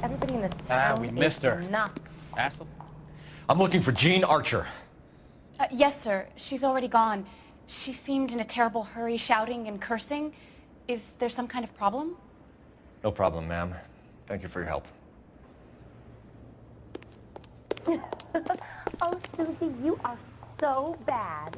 Everybody in this town we missed her. Nuts. Asshole. I'm looking for Jean Archer. Yes, sir. She's already gone. She seemed in a terrible hurry, shouting and cursing. Is there some kind of problem? No problem, ma'am. Thank you for your help. Oh, Susie, you are so bad.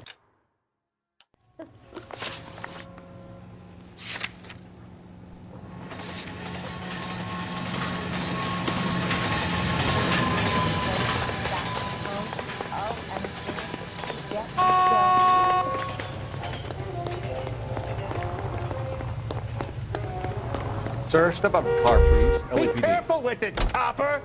Sir, step out of the car, please. Be LAPD. careful with it, copper!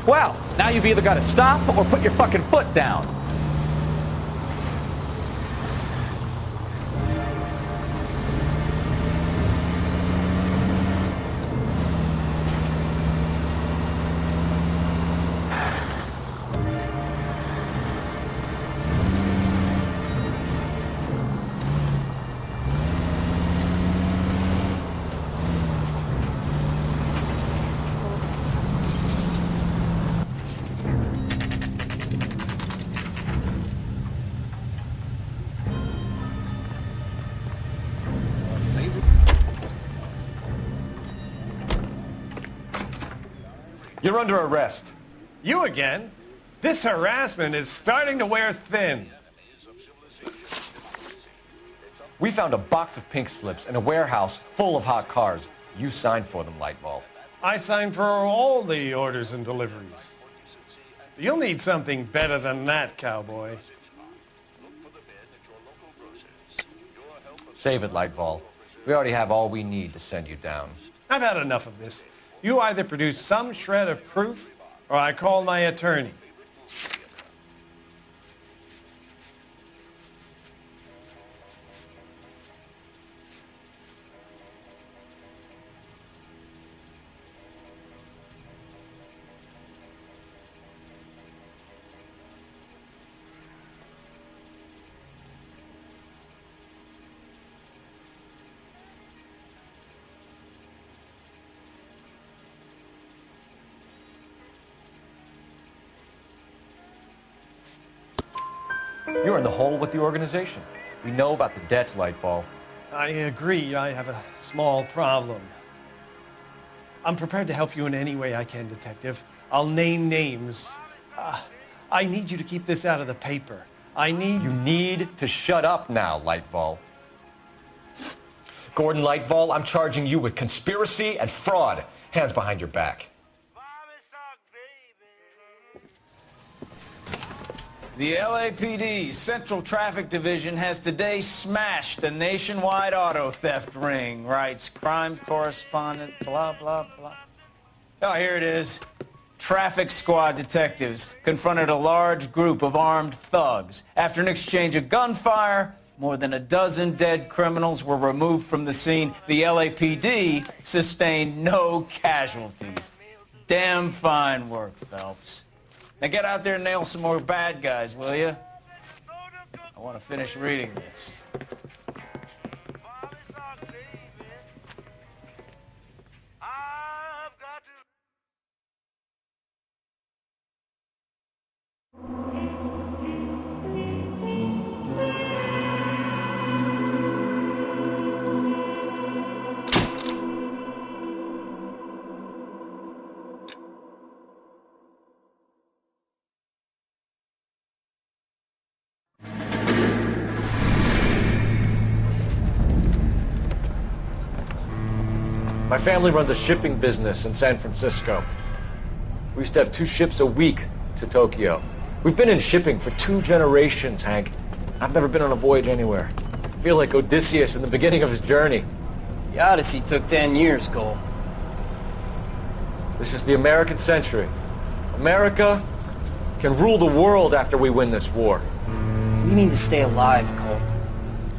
Well, now you've either got to stop or put your fucking foot down. You're under arrest. You again? This harassment is starting to wear thin. We found a box of pink slips in a warehouse full of hot cars. You signed for them, Lightball. I signed for all the orders and deliveries. You'll need something better than that, cowboy. Save it, Lightball. We already have all we need to send you down. I've had enough of this. You either produce some shred of proof, or I call my attorney. You're in the hole with the organization. We know about the debts, Lightball. I agree, I have a small problem. I'm prepared to help you in any way I can, Detective. I'll name names. I need you to keep this out of the paper. You need to shut up now, Lightball. Gordon Lightball, I'm charging you with conspiracy and fraud. Hands behind your back. The LAPD Central Traffic Division has today smashed a nationwide auto theft ring, writes crime correspondent, blah, blah, blah. Oh, here it is. Traffic squad detectives confronted a large group of armed thugs. After an exchange of gunfire, more than a dozen dead criminals were removed from the scene. The LAPD sustained no casualties. Damn fine work, Phelps. Now get out there and nail some more bad guys, will you? I want to finish reading this. My family runs a shipping business in San Francisco. We used to have 2 ships a week to Tokyo. We've been in shipping for 2 generations, Hank. I've never been on a voyage anywhere. I feel like Odysseus in the beginning of his journey. The Odyssey took 10 years, Cole. This is the American century. America can rule the world after we win this war. We need to stay alive, Cole.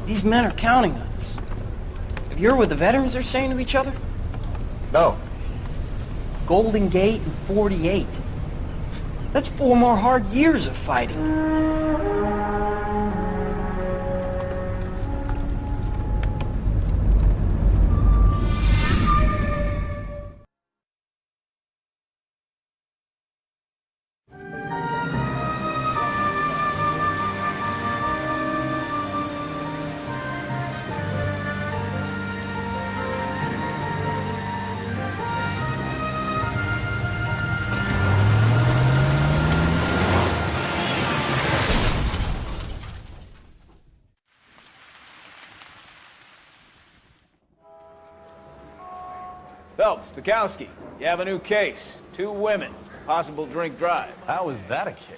These men are counting on us. Have you heard what the veterans are saying to each other? No. Golden Gate and 48. That's 4 more hard years of fighting. Phelps, Bukowski, you have a new case. 2 women, possible drink drive. How is that a case?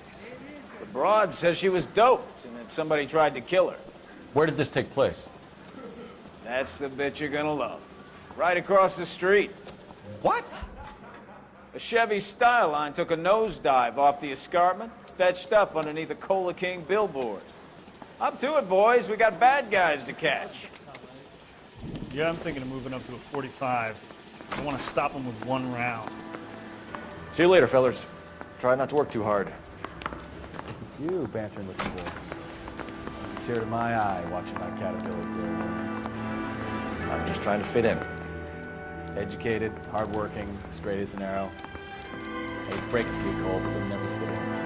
The broad says she was doped and that somebody tried to kill her. Where did this take place? That's the bit you're gonna love. Right across the street. What? A Chevy Styline took a nosedive off the escarpment, fetched up underneath a Cola King billboard. Up to it, boys. We got bad guys to catch. Yeah, I'm thinking of moving up to a 45. I want to stop him with 1 round. See you later, fellers. Try not to work too hard. You bantering with the boys. It's a tear to my eye watching my caterpillar grow wings. I'm just trying to fit in. Educated, hardworking, straight as an arrow. I hate to break it to you, Cole, but you'll never fit in. So.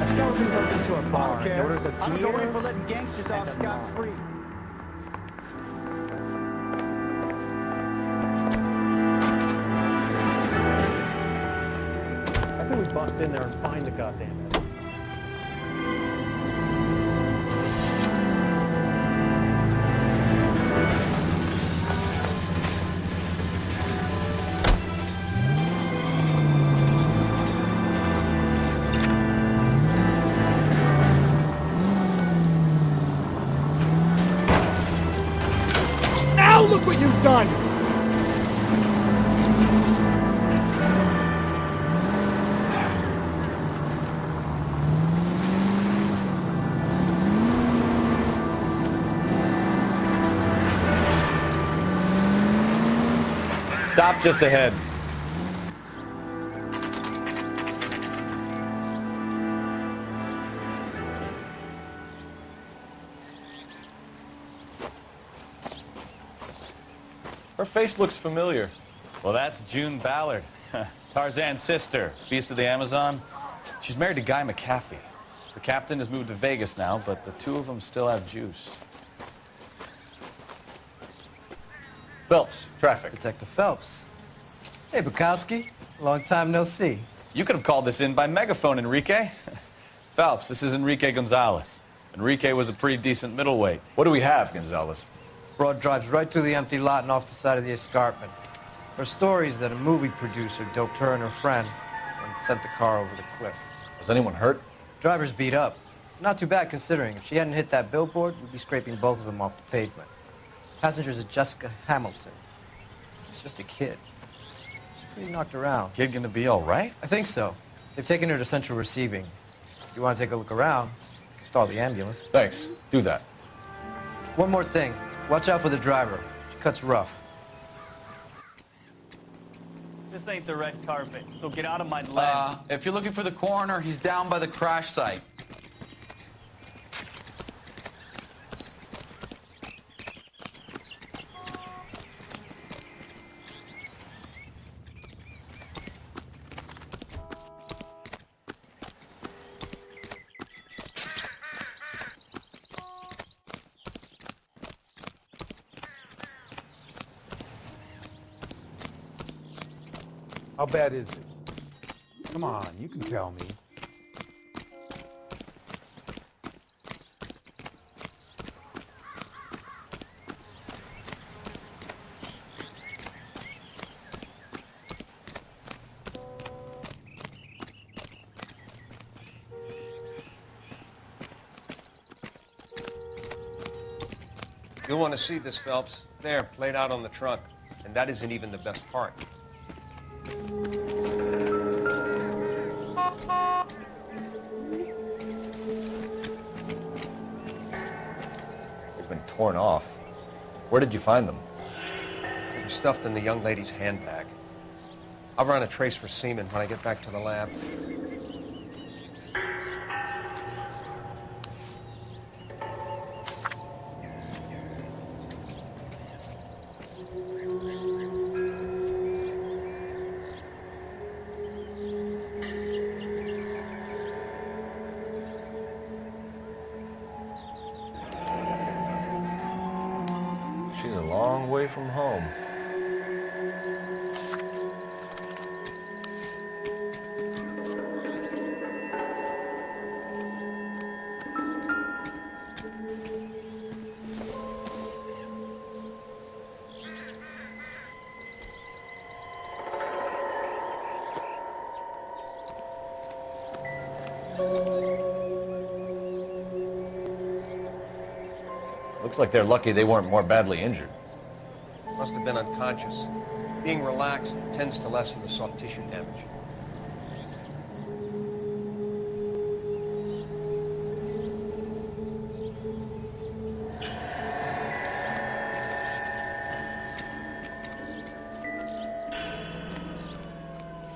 A skeleton goes into a bar and orders a beer. I'm going for letting gangsters off scot-free. I think we bust in there and find the goddamn thing. Now look what you've done! Stop just ahead. Her face looks familiar. Well, that's June Ballard, Tarzan's sister, beast of the Amazon. She's married to Guy McCaffey. The captain has moved to Vegas now, but the 2 of them still have juice. Phelps, traffic. Detective Phelps. Hey, Bukowski. Long time no see. You could have called this in by megaphone, Enrique. Phelps, this is Enrique Gonzalez. Enrique was a pretty decent middleweight. What do we have, Gonzalez? Broad drives right through the empty lot and off the side of the escarpment. Her story is that a movie producer doped her and her friend and sent the car over the cliff. Was anyone hurt? Driver's beat up. Not too bad considering. If she hadn't hit that billboard, we'd be scraping both of them off the pavement. Passenger's a Jessica Hamilton. She's just a kid. She's pretty knocked around. Kid gonna be all right? I think so. They've taken her to central receiving. If you want to take a look around, you can stall the ambulance. Thanks. Do that. One more thing. Watch out for the driver. She cuts rough. This ain't the red carpet, so get out of my lane. If you're looking for the coroner, he's down by the crash site. How bad is it? Come on, you can tell me. You'll want to see this, Phelps. There, laid out on the trunk. And that isn't even the best part. They've been torn off. Where did you find them? They were stuffed in the young lady's handbag. I'll run a trace for semen when I get back to the lab. She's a long way from home. Looks like they're lucky they weren't more badly injured. Must have been unconscious. Being relaxed tends to lessen the soft tissue damage.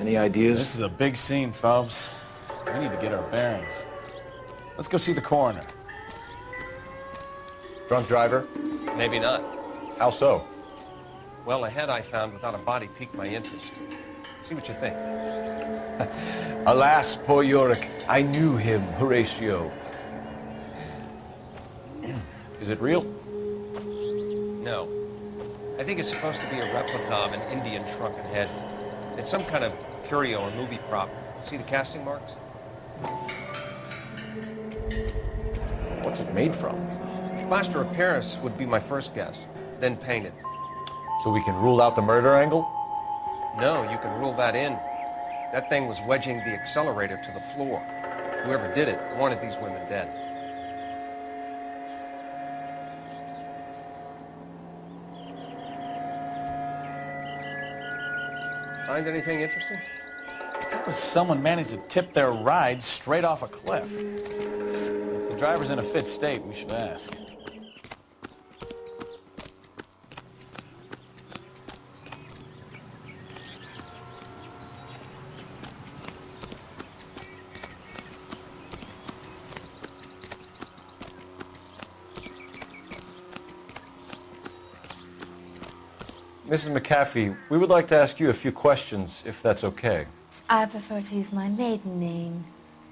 Any ideas? This is a big scene, Phelps. We need to get our bearings. Let's go see the coroner. Drunk driver? Maybe not. How so? Well, a head I found without a body piqued my interest. See what you think. Alas, poor Yorick, I knew him, Horatio. Is it real? No. I think it's supposed to be a replica of an Indian shrunken head. It's some kind of curio or movie prop. See the casting marks? What's it made from? Plaster of Paris would be my first guess, then painted. So we can rule out the murder angle? No, you can rule that in. That thing was wedging the accelerator to the floor. Whoever did it wanted these women dead. Find anything interesting? How does someone manage to tip their ride straight off a cliff? If the driver's in a fit state, we should ask. Mrs. McAfee, we would like to ask you a few questions, if that's okay. I prefer to use my maiden name,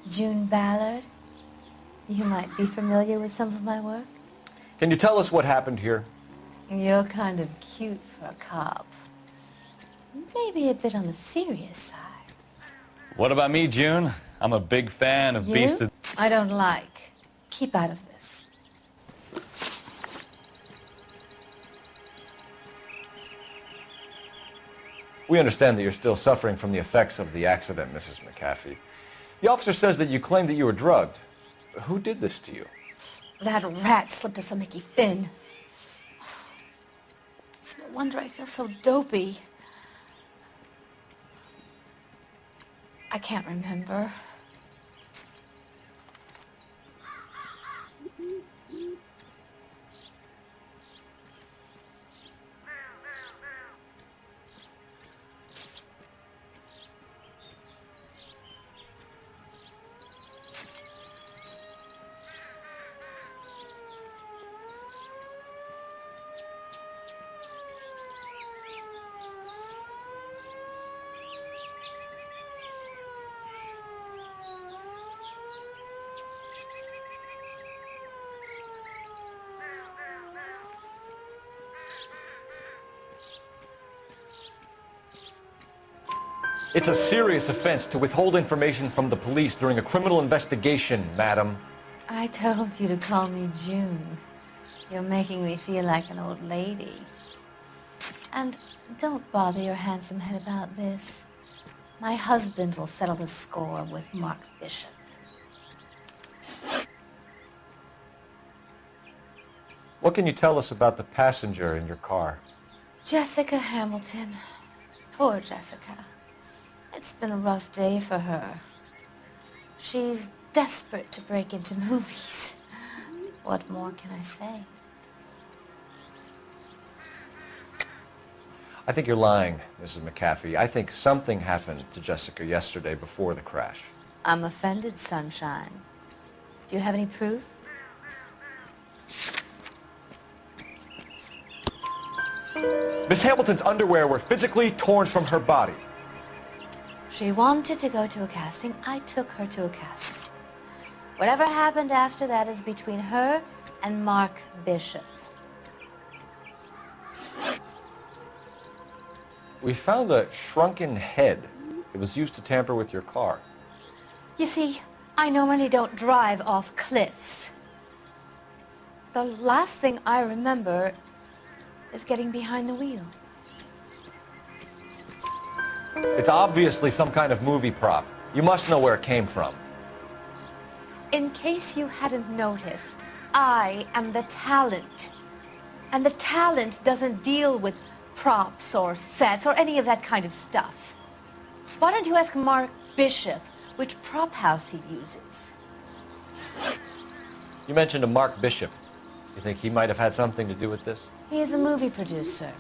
June Ballard. You might be familiar with some of my work. Can you tell us what happened here? You're kind of cute for a cop. Maybe a bit on the serious side. What about me, June? I'm a big fan of You? Beast of... I don't like. Keep out of this. We understand that you're still suffering from the effects of the accident, Mrs. McAfee. The officer says that you claimed that you were drugged. Who did this to you? That rat slipped us a Mickey Finn. It's no wonder I feel so dopey. I can't remember. It's a serious offense to withhold information from the police during a criminal investigation, madam. I told you to call me June. You're making me feel like an old lady. And don't bother your handsome head about this. My husband will settle the score with Mark Bishop. What can you tell us about the passenger in your car? Jessica Hamilton. Poor Jessica. It's been a rough day for her. She's desperate to break into movies. What more can I say? I think you're lying, Mrs. McAfee. I think something happened to Jessica yesterday before the crash. I'm offended, Sunshine. Do you have any proof? Miss Hamilton's underwear were physically torn from her body. She wanted to go to a casting. I took her to a casting. Whatever happened after that is between her and Mark Bishop. We found a shrunken head. It was used to tamper with your car. You see, I normally don't drive off cliffs. The last thing I remember is getting behind the wheel. It's obviously some kind of movie prop. You must know where it came from. In case you hadn't noticed, I am the talent. And the talent doesn't deal with props or sets or any of that kind of stuff. Why don't you ask Mark Bishop which prop house he uses? You mentioned a Mark Bishop. You think he might have had something to do with this? He is a movie producer.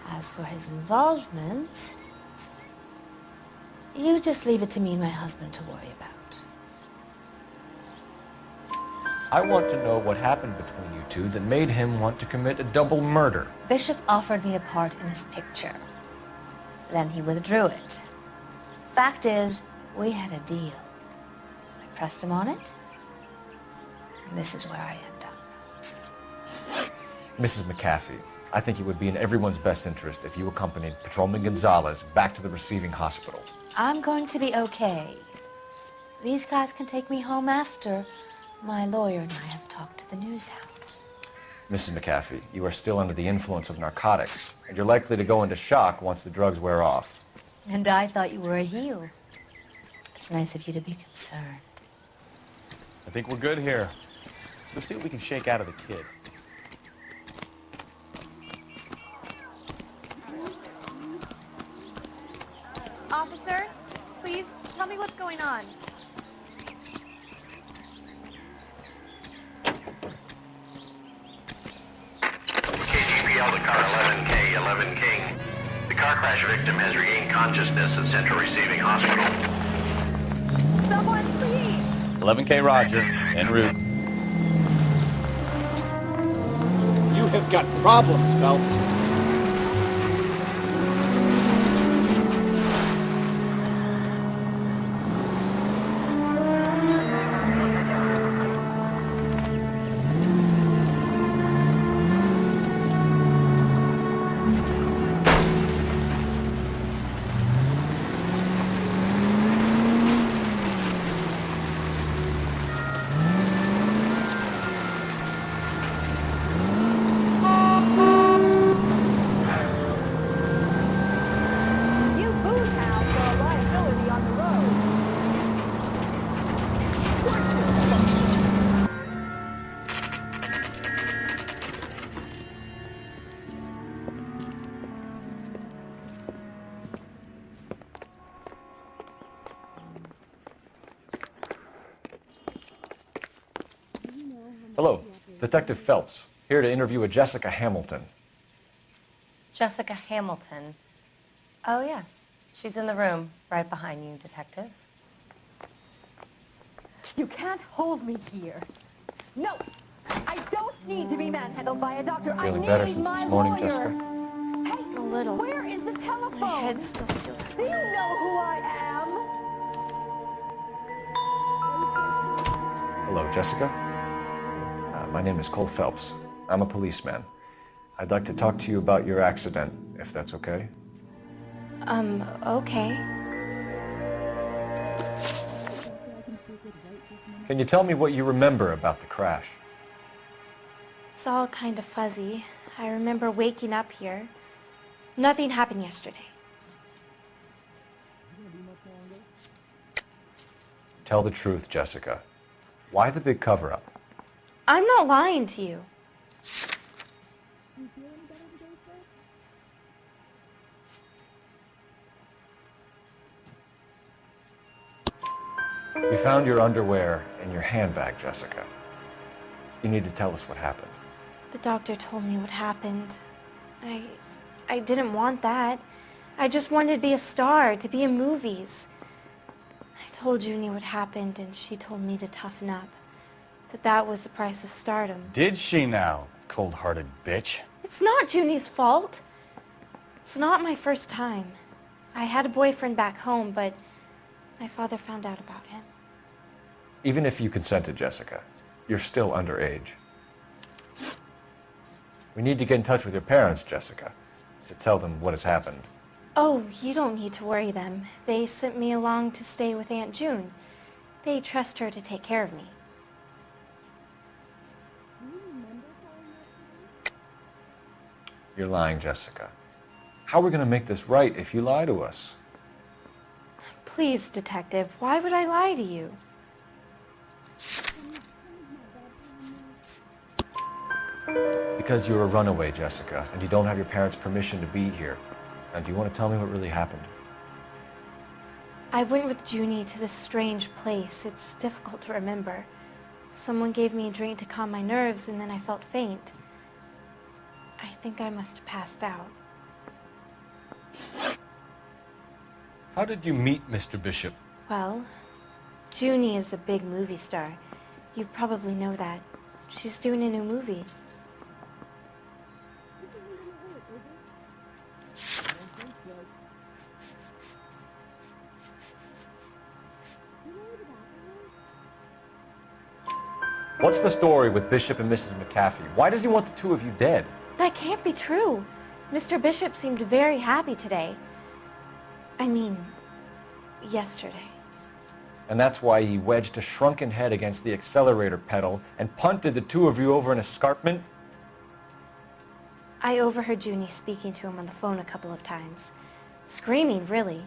As for his involvement, you just leave it to me and my husband to worry about. I want to know what happened between you two that made him want to commit a double murder. Bishop offered me a part in his picture. Then he withdrew it. Fact is, we had a deal. I pressed him on it, and this is where I end up. Mrs. McAfee, I think it would be in everyone's best interest if you accompanied Patrolman Gonzalez back to the receiving hospital. I'm going to be okay. These guys can take me home after my lawyer and I have talked to the news house. Mrs. McAfee, you are still under the influence of narcotics, and you're likely to go into shock once the drugs wear off. And I thought you were a heel. It's nice of you to be concerned. I think we're good here. Let's go see what we can shake out of the kid. Officer, please tell me what's going on. KGPL to car 11K, 11 King. The car crash victim has regained consciousness at Central Receiving Hospital. Someone, please! 11K Roger, en route. You have got problems, Phelps. Hello, Detective Phelps, here to interview a Jessica Hamilton. Jessica Hamilton. Oh, yes. She's in the room, right behind you, Detective. You can't hold me here. No, I don't need to be manhandled by a doctor. Feeling I need better since my this morning, lawyer. Jessica? Hey, A little. where is the telephone? My head still feels Do sweet. you know who I am? Hello, Jessica. My name is Cole Phelps. I'm a policeman. I'd like to talk to you about your accident, if that's okay. Okay. Can you tell me what you remember about the crash? It's all kind of fuzzy. I remember waking up here. Nothing happened yesterday. Tell the truth, Jessica. Why the big cover-up? I'm not lying to you. We found your underwear in your handbag, Jessica. You need to tell us what happened. The doctor told me what happened. I didn't want that. I just wanted to be a star, to be in movies. I told Junie what happened, and she told me to toughen up. That was the price of stardom. Did she now, cold-hearted bitch? It's not Junie's fault. It's not my first time. I had a boyfriend back home, but my father found out about him. Even if you consented, Jessica, you're still underage. We need to get in touch with your parents, Jessica, to tell them what has happened. Oh, you don't need to worry them. They sent me along to stay with Aunt June. They trust her to take care of me. You're lying, Jessica. How are we going to make this right if you lie to us? Please, Detective, why would I lie to you? Because you're a runaway, Jessica, and you don't have your parents' permission to be here. And do you want to tell me what really happened? I went with Junie to this strange place. It's difficult to remember. Someone gave me a drink to calm my nerves, and then I felt faint. I think I must have passed out. How did you meet Mr. Bishop? Well, Junie is a big movie star. You probably know that. She's doing a new movie. What's the story with Bishop and Mrs. McAfee? Why does he want the two of you dead? That can't be true. Mr. Bishop seemed very happy today. I mean, yesterday. And that's why he wedged a shrunken head against the accelerator pedal and punted the two of you over an escarpment? I overheard Junie speaking to him on the phone a couple of times. Screaming, really.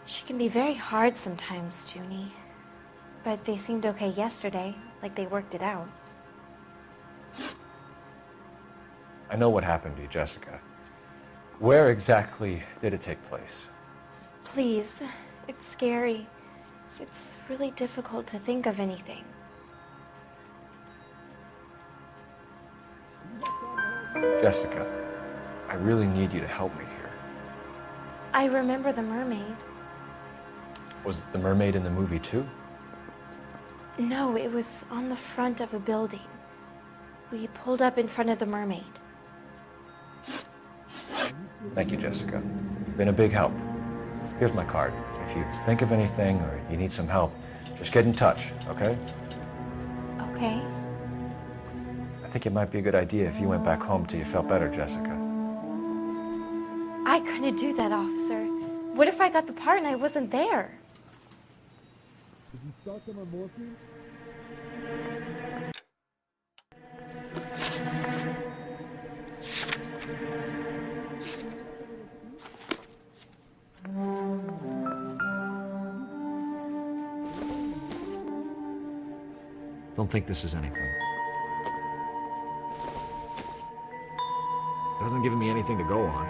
She can be very hard sometimes, Junie. But they seemed okay yesterday, like they worked it out. I know what happened to you, Jessica. Where exactly did it take place? Please, it's scary. It's really difficult to think of anything. Jessica, I really need you to help me here. I remember the mermaid. Was the mermaid in the movie too? No, it was on the front of a building. We pulled up in front of the mermaid. Thank you, Jessica. You've been a big help. Here's my card. If you think of anything or you need some help, just get in touch, okay? Okay. I think it might be a good idea if you went back home till you felt better, Jessica. I couldn't do that, officer. What if I got the part and I wasn't there? Did you start them on morphine? Don't think this is anything. It hasn't given me anything to go on.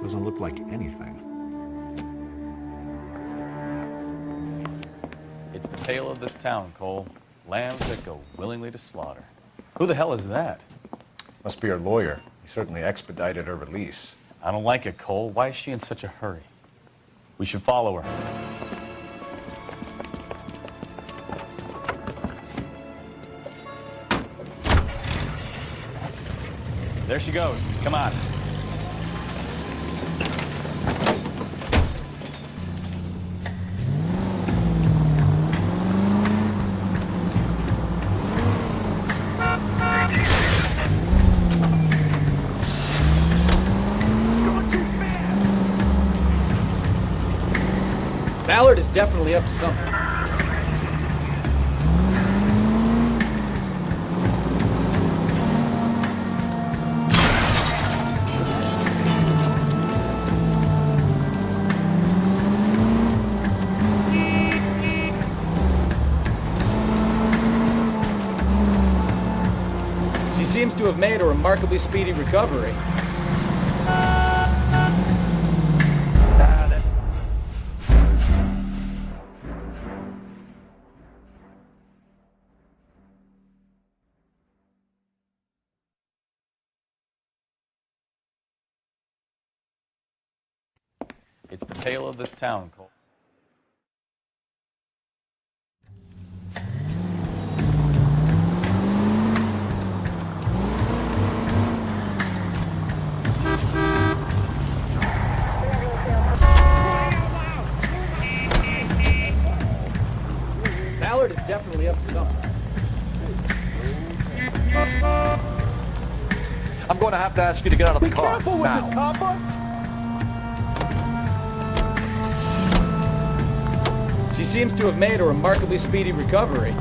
Doesn't look like anything. It's the tale of this town, Cole. Lambs that go willingly to slaughter. Who the hell is that? Must be her lawyer. He certainly expedited her release. I don't like it, Cole. Why is she in such a hurry? We should follow her. There she goes. Come on. Ballard is definitely up to something. She seems to have made a remarkably speedy recovery. It's the tale of this town, Cole. Ballard is definitely up to something. I'm going to have to ask you to get out of the car Careful with now. it, copper! She seems to have made a remarkably speedy recovery.